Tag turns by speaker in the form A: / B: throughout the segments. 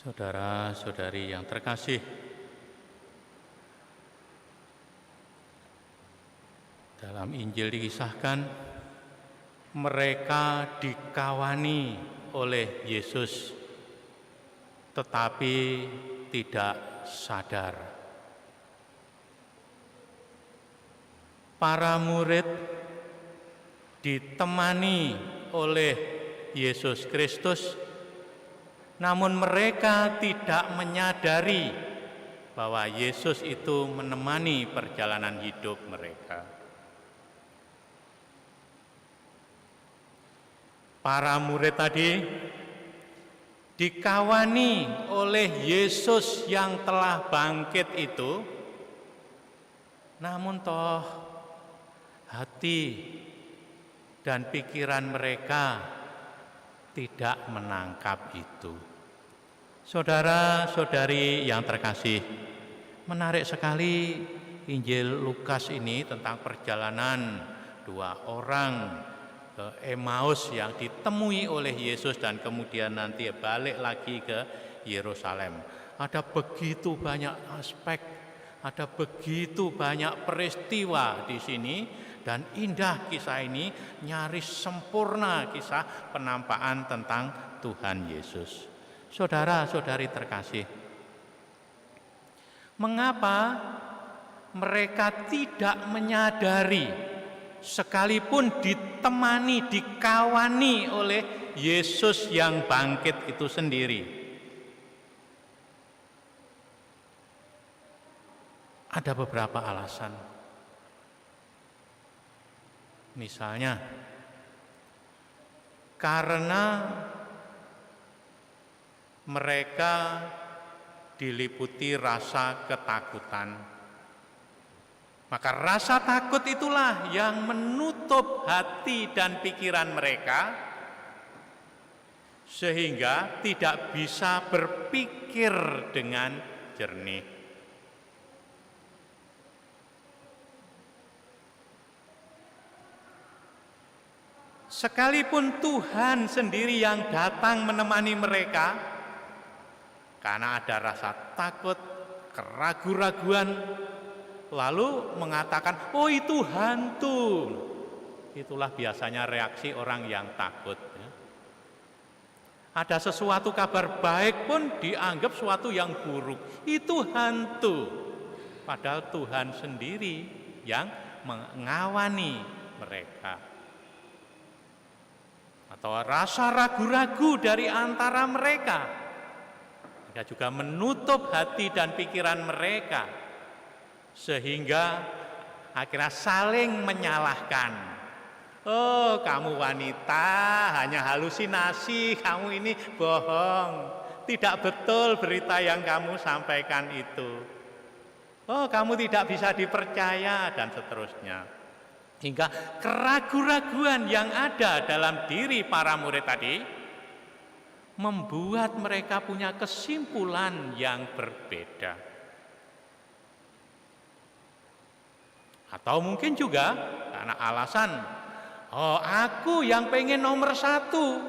A: Saudara-saudari yang terkasih, dalam Injil dikisahkan mereka dikawani oleh Yesus tetapi tidak sadar. Para murid ditemani oleh Yesus Kristus, namun mereka tidak menyadari bahwa Yesus itu menemani perjalanan hidup mereka. Para murid tadi dikawani oleh Yesus yang telah bangkit itu, namun toh hati dan pikiran mereka tidak menangkap itu. Saudara-saudari yang terkasih, menarik sekali Injil Lukas ini tentang perjalanan dua orang ke Emmaus yang ditemui oleh Yesus dan kemudian nanti balik lagi ke Yerusalem. Ada begitu banyak aspek, ada begitu banyak peristiwa di sini, dan indah kisah ini, nyaris sempurna kisah penampakan tentang Tuhan Yesus. Saudara-saudari terkasih, mengapa mereka tidak menyadari sekalipun ditemani, dikawani oleh Yesus yang bangkit itu sendiri? Ada beberapa alasan. Misalnya, karena mereka diliputi rasa ketakutan. Maka rasa takut itulah yang menutup hati dan pikiran mereka sehingga tidak bisa berpikir dengan jernih. Sekalipun Tuhan sendiri yang datang menemani mereka, karena ada rasa takut, keraguan-raguan, lalu mengatakan, oh itu hantu. Itulah biasanya reaksi orang yang takut. Ada sesuatu kabar baik pun dianggap sesuatu yang buruk. Itu hantu. Padahal Tuhan sendiri yang mengawani mereka. Atau rasa ragu-ragu dari antara mereka. Mereka juga menutup hati dan pikiran mereka sehingga akhirnya saling menyalahkan. Oh, kamu wanita, hanya halusinasi, kamu ini bohong. Tidak betul berita yang kamu sampaikan itu. Oh, kamu tidak bisa dipercaya, dan seterusnya. Hingga keraguan-raguan yang ada dalam diri para murid tadi membuat mereka punya kesimpulan yang berbeda. Atau mungkin juga karena alasan, oh aku yang pengen nomor satu.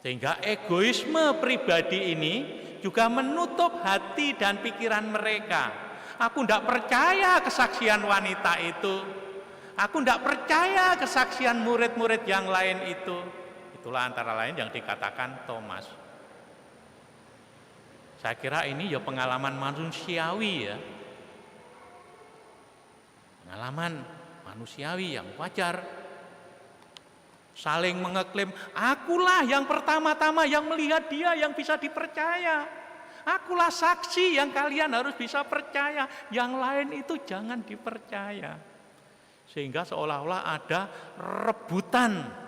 A: Sehingga egoisme pribadi ini juga menutup hati dan pikiran mereka. Aku tidak percaya kesaksian wanita itu. Aku tidak percaya kesaksian murid-murid yang lain itu. Itulah antara lain yang dikatakan Thomas. Saya kira ini ya pengalaman manusiawi ya. Pengalaman manusiawi yang wajar. Saling mengeklaim, akulah yang pertama-tama yang melihat dia yang bisa dipercaya. Akulah saksi yang kalian harus bisa percaya. Yang lain itu jangan dipercaya. Sehingga seolah-olah ada rebutan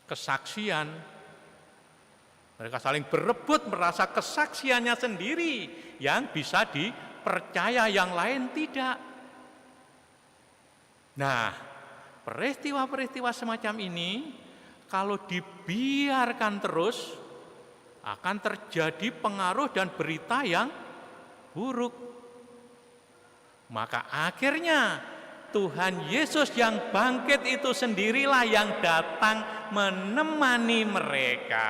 A: kesaksian. Mereka saling berebut merasa kesaksiannya sendiri yang bisa dipercaya, yang lain tidak. Nah, peristiwa-peristiwa semacam ini kalau dibiarkan terus akan terjadi pengaruh dan berita yang buruk. Maka akhirnya Tuhan Yesus yang bangkit itu sendirilah yang datang menemani mereka.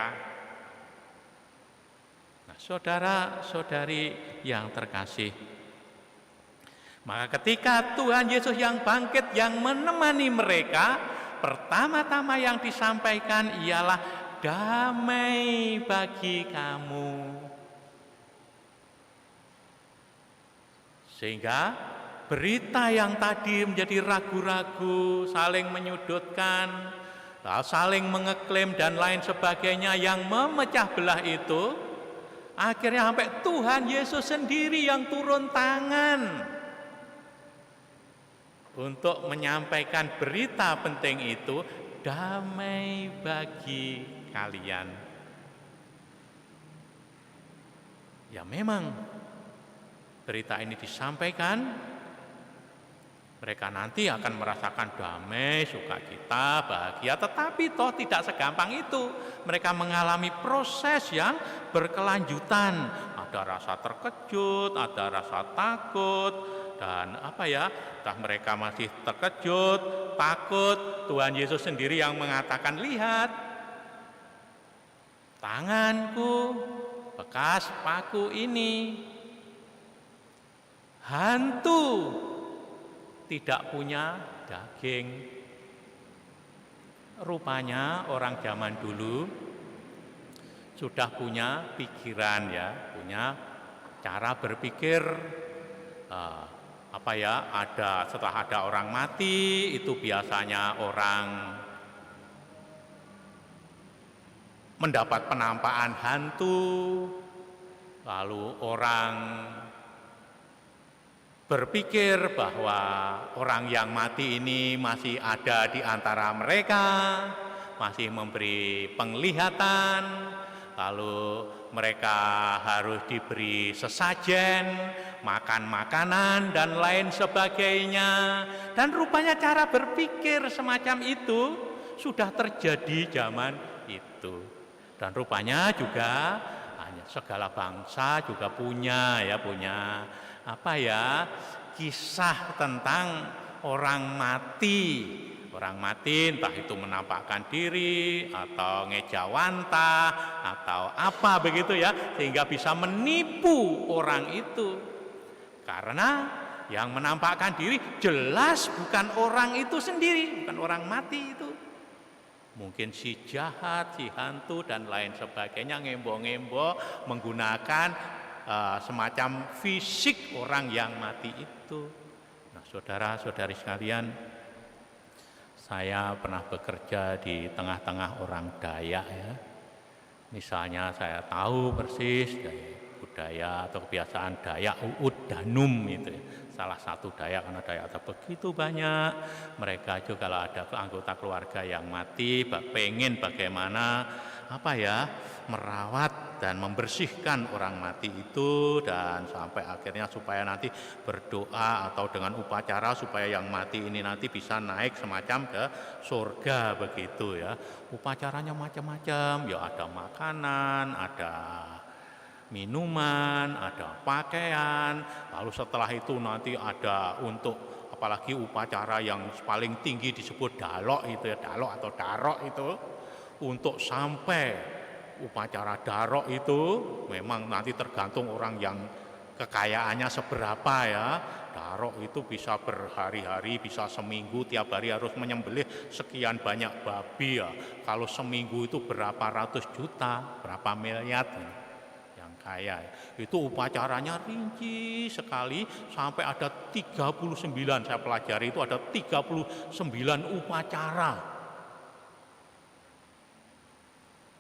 A: Nah, saudara-saudari yang terkasih, maka ketika Tuhan Yesus yang bangkit yang menemani mereka, pertama-tama yang disampaikan ialah damai bagi kamu. Sehingga berita yang tadi menjadi ragu-ragu, saling menyudutkan, saling mengeklaim dan lain sebagainya yang memecah belah itu, akhirnya sampai Tuhan Yesus sendiri yang turun tangan untuk menyampaikan berita penting itu, damai bagi kalian. Ya memang berita ini disampaikan, mereka nanti akan merasakan damai, sukacita, bahagia, tetapi toh tidak segampang itu. Mereka mengalami proses yang berkelanjutan. Ada rasa terkejut, ada rasa takut, dan entah mereka masih terkejut, takut, Tuhan Yesus sendiri yang mengatakan, lihat, tanganku, bekas paku ini, hantu tidak punya daging. Rupanya orang zaman dulu sudah punya pikiran ya, punya cara berpikir. Setelah ada orang mati, itu biasanya orang mendapat penampakan hantu, lalu orang berpikir bahwa orang yang mati ini masih ada di antara mereka, masih memberi penglihatan, lalu mereka harus diberi sesajen, makan makanan, dan lain sebagainya. Dan rupanya cara berpikir semacam itu sudah terjadi zaman itu. Dan rupanya juga segala bangsa juga punya kisah tentang orang mati. Orang mati entah itu menampakkan diri atau ngejawantah atau apa begitu ya, sehingga bisa menipu orang itu. Karena yang menampakkan diri jelas bukan orang itu sendiri, bukan orang mati itu. Mungkin si jahat, si hantu dan lain sebagainya ngembo-ngembo menggunakan semacam fisik orang yang mati itu. Nah, saudara-saudari sekalian, saya pernah bekerja di tengah-tengah orang Dayak ya. Misalnya saya tahu persis budaya atau kebiasaan Dayak Uut Danum itu ya. Salah satu Dayak, karena Dayak ada begitu banyak. Mereka juga kalau ada anggota keluarga yang mati, pengen bagaimana merawat dan membersihkan orang mati itu, dan sampai akhirnya supaya nanti berdoa atau dengan upacara supaya yang mati ini nanti bisa naik semacam ke surga begitu ya. Upacaranya macam-macam, ya ada makanan, ada minuman, ada pakaian, lalu setelah itu nanti ada untuk apalagi upacara yang paling tinggi disebut dalok itu ya, dalok atau darok itu. Untuk sampai upacara darok itu memang nanti tergantung orang yang kekayaannya seberapa ya. Darok itu bisa berhari-hari, bisa seminggu, tiap hari harus menyembelih sekian banyak babi ya. Kalau seminggu itu berapa ratus juta, berapa miliar yang kaya. Itu upacaranya rinci sekali, sampai ada 39, saya pelajari itu ada 39 upacara.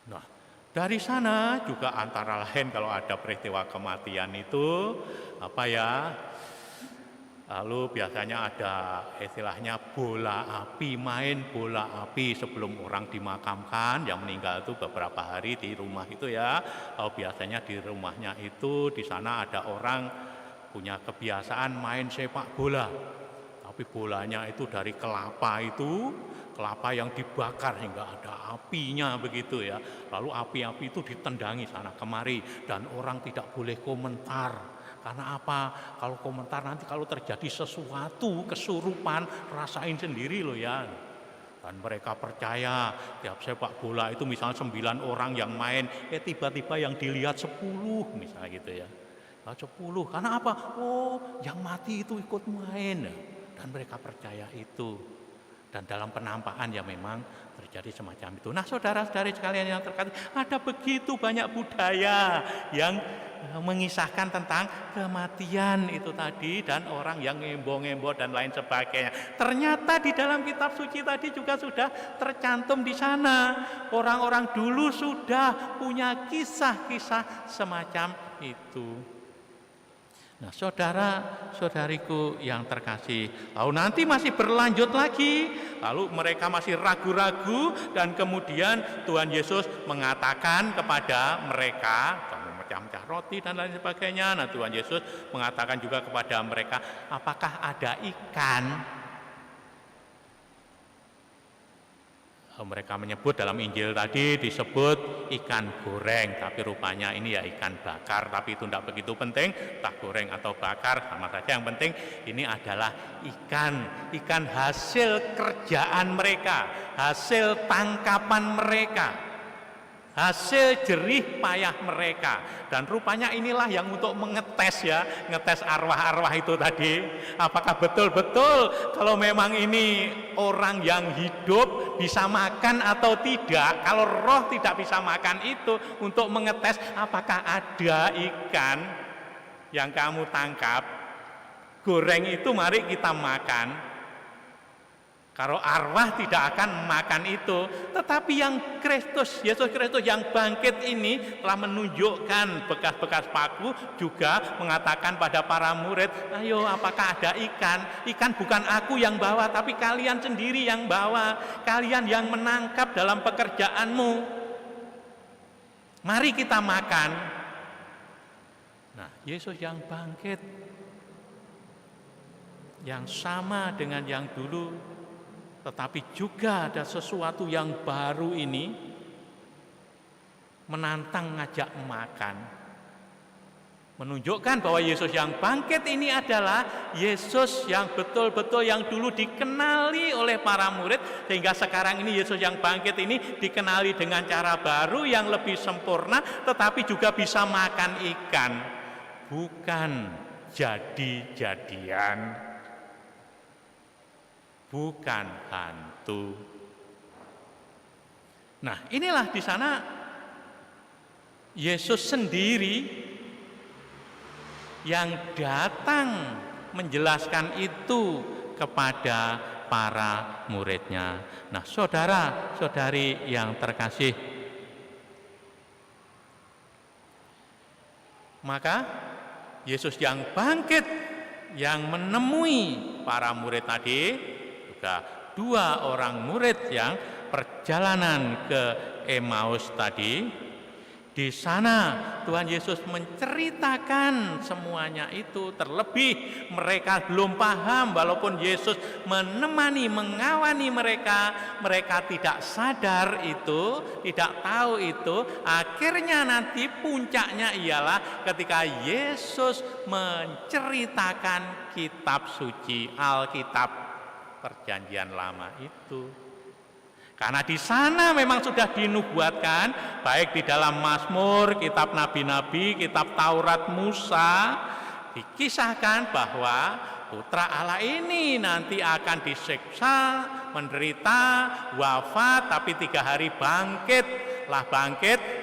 A: Nah, dari sana juga antara lain kalau ada peristiwa kematian itu lalu biasanya ada istilahnya bola api, main bola api sebelum orang dimakamkan yang meninggal itu beberapa hari di rumah itu ya. Lalu biasanya di rumahnya itu di sana ada orang punya kebiasaan main sepak bola. Tapi bolanya itu dari kelapa yang dibakar hingga ada apinya begitu ya. Lalu api-api itu ditendangi sana kemari dan orang tidak boleh komentar Karena apa? Kalau komentar nanti kalau terjadi sesuatu kesurupan, rasain sendiri loh ya. Dan mereka percaya tiap sepak bola itu misalnya 9 orang yang main, tiba-tiba yang dilihat 10 misalnya gitu ya. 10, karena apa? Oh, yang mati itu ikut main. Dan mereka percaya itu. Dan dalam penampakan ya memang terjadi semacam itu. Nah, saudara-saudari sekalian yang terkasih, ada begitu banyak budaya yang mengisahkan tentang kematian itu tadi dan orang yang ngembo-ngembo dan lain sebagainya. Ternyata di dalam kitab suci tadi juga sudah tercantum di sana. Orang-orang dulu sudah punya kisah-kisah semacam itu. Nah, saudara-saudariku yang terkasih, lalu nanti masih berlanjut lagi, lalu mereka masih ragu-ragu dan kemudian Tuhan Yesus mengatakan kepada mereka, kamu memecah-mecah roti dan lain sebagainya. Nah, Tuhan Yesus mengatakan juga kepada mereka, apakah ada ikan? Mereka menyebut dalam Injil tadi disebut ikan goreng, tapi rupanya ini ya ikan bakar, tapi itu tidak begitu penting, entah goreng atau bakar sama saja, yang penting ini adalah ikan hasil kerjaan mereka, hasil tangkapan mereka, hasil jerih payah mereka. Dan rupanya inilah yang untuk mengetes ya, ngetes arwah-arwah itu tadi, apakah betul-betul kalau memang ini orang yang hidup bisa makan atau tidak. Kalau roh tidak bisa makan itu untuk mengetes apakah ada ikan yang kamu tangkap, goreng itu mari kita makan. Kalau arwah tidak akan makan itu, tetapi yang Kristus, Yesus Kristus yang bangkit ini telah menunjukkan bekas-bekas paku, juga mengatakan pada para murid, ayo apakah ada ikan? Ikan bukan aku yang bawa, tapi kalian sendiri yang bawa, kalian yang menangkap dalam pekerjaanmu. Mari kita makan. Nah, Yesus yang bangkit, yang sama dengan yang dulu, tetapi juga ada sesuatu yang baru ini, menantang ngajak makan, menunjukkan bahwa Yesus yang bangkit ini adalah Yesus yang betul-betul yang dulu dikenali oleh para murid, sehingga sekarang ini Yesus yang bangkit ini dikenali dengan cara baru yang lebih sempurna, tetapi juga bisa makan ikan, bukan jadi-jadian, bukan hantu. Nah, inilah di sana Yesus sendiri yang datang menjelaskan itu kepada para muridnya. Nah, saudara-saudari yang terkasih, maka Yesus yang bangkit, yang menemui para murid tadi, juga 2 orang murid yang perjalanan ke Emmaus tadi, di sana Tuhan Yesus menceritakan semuanya itu. Terlebih mereka belum paham, walaupun Yesus menemani, mengawani mereka, mereka tidak sadar itu, tidak tahu itu. Akhirnya nanti puncaknya ialah ketika Yesus menceritakan kitab suci, Alkitab Perjanjian Lama itu. Karena di sana memang sudah dinubuatkan, baik di dalam Mazmur, kitab nabi-nabi, kitab Taurat Musa, dikisahkan bahwa Putra Allah ini nanti akan disiksa, menderita, wafat, tapi 3 hari bangkit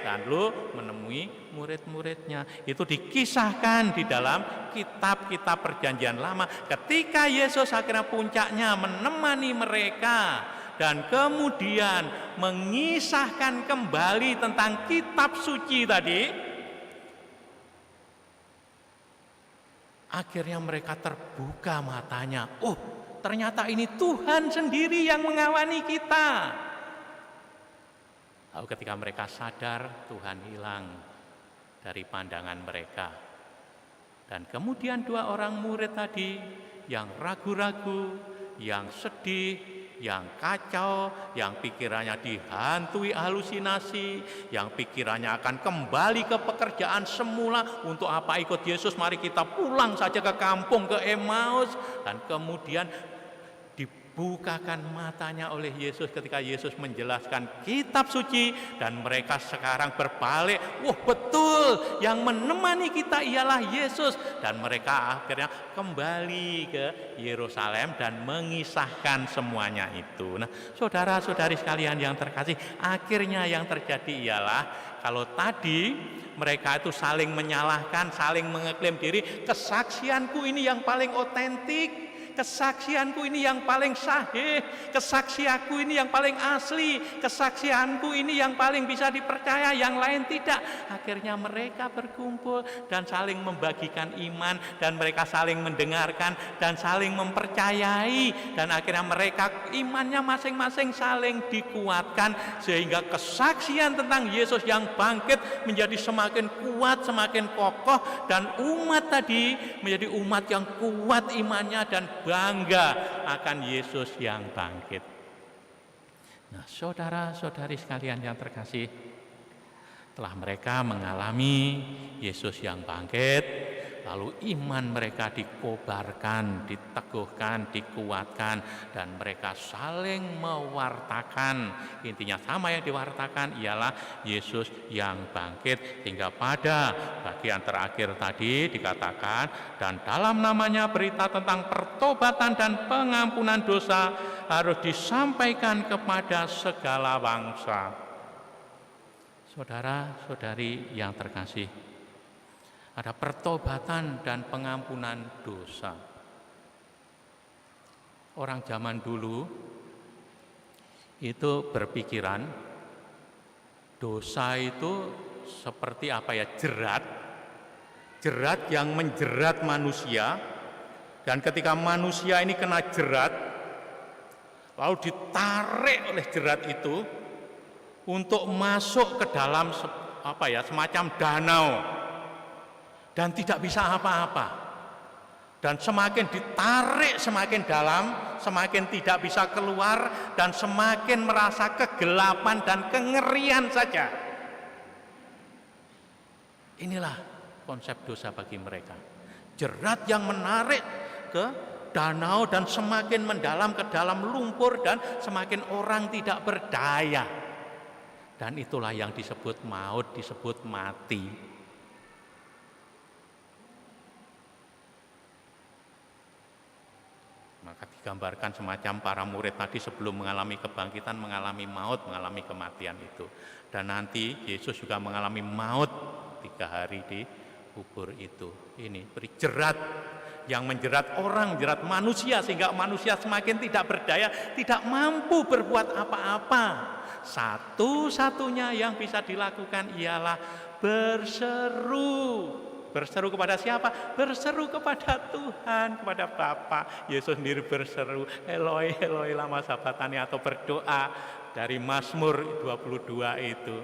A: dan lalu menemui murid-muridnya. Itu dikisahkan di dalam kitab-kitab Perjanjian Lama. Ketika Yesus akhirnya puncaknya menemani mereka dan kemudian mengisahkan kembali tentang kitab suci tadi, akhirnya mereka terbuka matanya. Oh, ternyata ini Tuhan sendiri yang mengawani kita. Lalu ketika mereka sadar, Tuhan hilang dari pandangan mereka. Dan kemudian 2 orang murid tadi yang ragu-ragu, yang sedih, yang kacau, yang pikirannya dihantui halusinasi, yang pikirannya akan kembali ke pekerjaan semula. Untuk apa ikut Yesus? Mari kita pulang saja ke kampung, ke Emmaus. Dan kemudian dibukakan matanya oleh Yesus ketika Yesus menjelaskan kitab suci, dan mereka sekarang berbalik, wah betul, yang menemani kita ialah Yesus. Dan mereka akhirnya kembali ke Yerusalem dan mengisahkan semuanya itu. Nah, saudara-saudari sekalian yang terkasih, akhirnya yang terjadi ialah, kalau tadi mereka itu saling menyalahkan, saling mengeklaim diri, kesaksianku ini yang paling otentik, kesaksianku ini yang paling sahih, kesaksianku ini yang paling asli, kesaksianku ini yang paling bisa dipercaya, yang lain tidak. Akhirnya mereka berkumpul dan saling membagikan iman, dan mereka saling mendengarkan dan saling mempercayai, dan akhirnya mereka imannya masing-masing saling dikuatkan, sehingga kesaksian tentang Yesus yang bangkit menjadi semakin kuat, semakin kokoh, dan umat tadi menjadi umat yang kuat imannya dan bangga akan Yesus yang bangkit. Nah, saudara-saudari sekalian yang terkasih, telah mereka mengalami Yesus yang bangkit, lalu iman mereka dikobarkan, diteguhkan, dikuatkan, dan mereka saling mewartakan. Intinya sama, yang diwartakan ialah Yesus yang bangkit. Hingga pada bagian terakhir tadi dikatakan, dan dalam namanya berita tentang pertobatan dan pengampunan dosa harus disampaikan kepada segala bangsa. Saudara-saudari yang terkasih, ada pertobatan dan pengampunan dosa. Orang zaman dulu itu berpikiran dosa itu seperti apa ya, jerat yang menjerat manusia, dan ketika manusia ini kena jerat, lalu ditarik oleh jerat itu untuk masuk ke dalam semacam danau, dan tidak bisa apa-apa. Dan semakin ditarik semakin dalam, semakin tidak bisa keluar, dan semakin merasa kegelapan dan kengerian saja. Inilah konsep dosa bagi mereka. Jerat yang menarik ke danau dan semakin mendalam ke dalam lumpur, dan semakin orang tidak berdaya. Dan itulah yang disebut maut, disebut mati. Maka digambarkan semacam para murid tadi sebelum mengalami kebangkitan, mengalami maut, mengalami kematian itu. Dan nanti Yesus juga mengalami maut 3 hari di kubur itu. Ini beri jerat yang menjerat orang, menjerat manusia, sehingga manusia semakin tidak berdaya, tidak mampu berbuat apa-apa. Satu-satunya yang bisa dilakukan ialah berseru. Berseru kepada siapa? Berseru kepada Tuhan, kepada Bapa. Yesus sendiri berseru, Eloi, Eloi lama sabachthani, atau berdoa dari Mazmur 22 itu.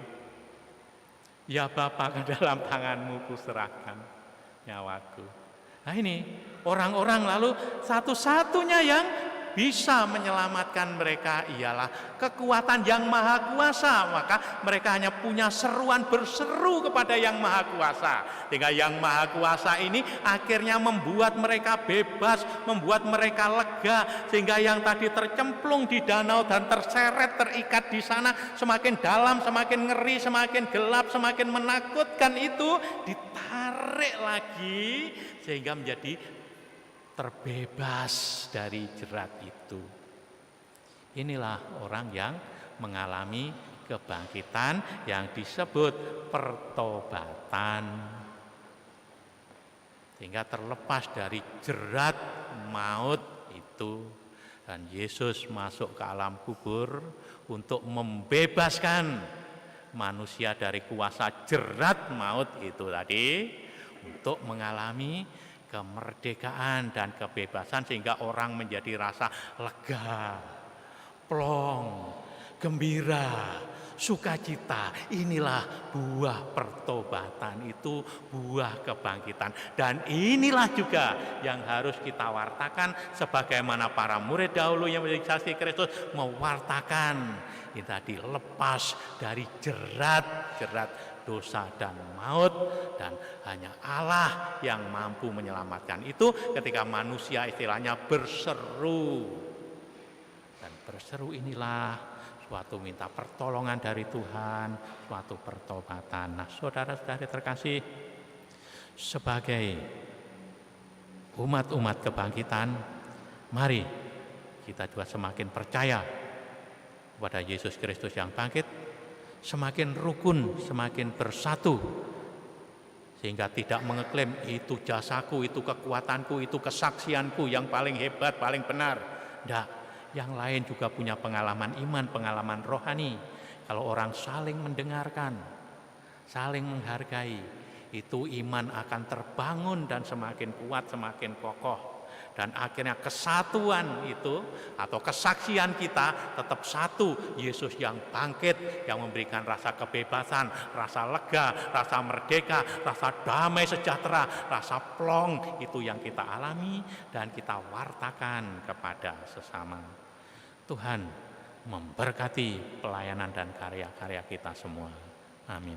A: Ya Bapa, ke dalam tanganmu kuserahkan nyawaku. Nah ini, orang-orang lalu satu-satunya yang bisa menyelamatkan mereka ialah kekuatan yang maha kuasa. Maka mereka hanya punya seruan berseru kepada yang maha kuasa, sehingga yang maha kuasa ini akhirnya membuat mereka bebas, membuat mereka lega, sehingga yang tadi tercemplung di danau dan terseret, terikat di sana, semakin dalam, semakin ngeri, semakin gelap, semakin menakutkan itu ditarik lagi, sehingga menjadi terbebas dari jerat itu. Inilah orang yang mengalami kebangkitan yang disebut pertobatan, sehingga terlepas dari jerat maut itu, dan Yesus masuk ke alam kubur untuk membebaskan manusia dari kuasa jerat maut itu tadi, untuk mengalami kemerdekaan dan kebebasan, sehingga orang menjadi rasa lega, plong, gembira, sukacita. Inilah buah pertobatan, itu buah kebangkitan. Dan inilah juga yang harus kita wartakan sebagaimana para murid dahulu yang menjadi saksi Kristus mewartakan. Ini tadi lepas dari jerat dosa dan maut, dan hanya Allah yang mampu menyelamatkan. Itu ketika manusia istilahnya berseru, dan berseru inilah suatu minta pertolongan dari Tuhan, suatu pertobatan. Nah, saudara-saudari terkasih, sebagai umat-umat kebangkitan, mari kita juga semakin percaya kepada Yesus Kristus yang bangkit, semakin rukun, semakin bersatu, sehingga tidak mengeklaim itu jasaku, itu kekuatanku, itu kesaksianku yang paling hebat, paling benar. Tidak, yang lain juga punya pengalaman iman, pengalaman rohani. Kalau orang saling mendengarkan, saling menghargai, itu iman akan terbangun dan semakin kuat, semakin kokoh. Dan akhirnya kesatuan itu atau kesaksian kita tetap satu. Yesus yang bangkit, yang memberikan rasa kebebasan, rasa lega, rasa merdeka, rasa damai sejahtera, rasa plong, itu yang kita alami dan kita wartakan kepada sesama. Tuhan memberkati pelayanan dan karya-karya kita semua. Amin.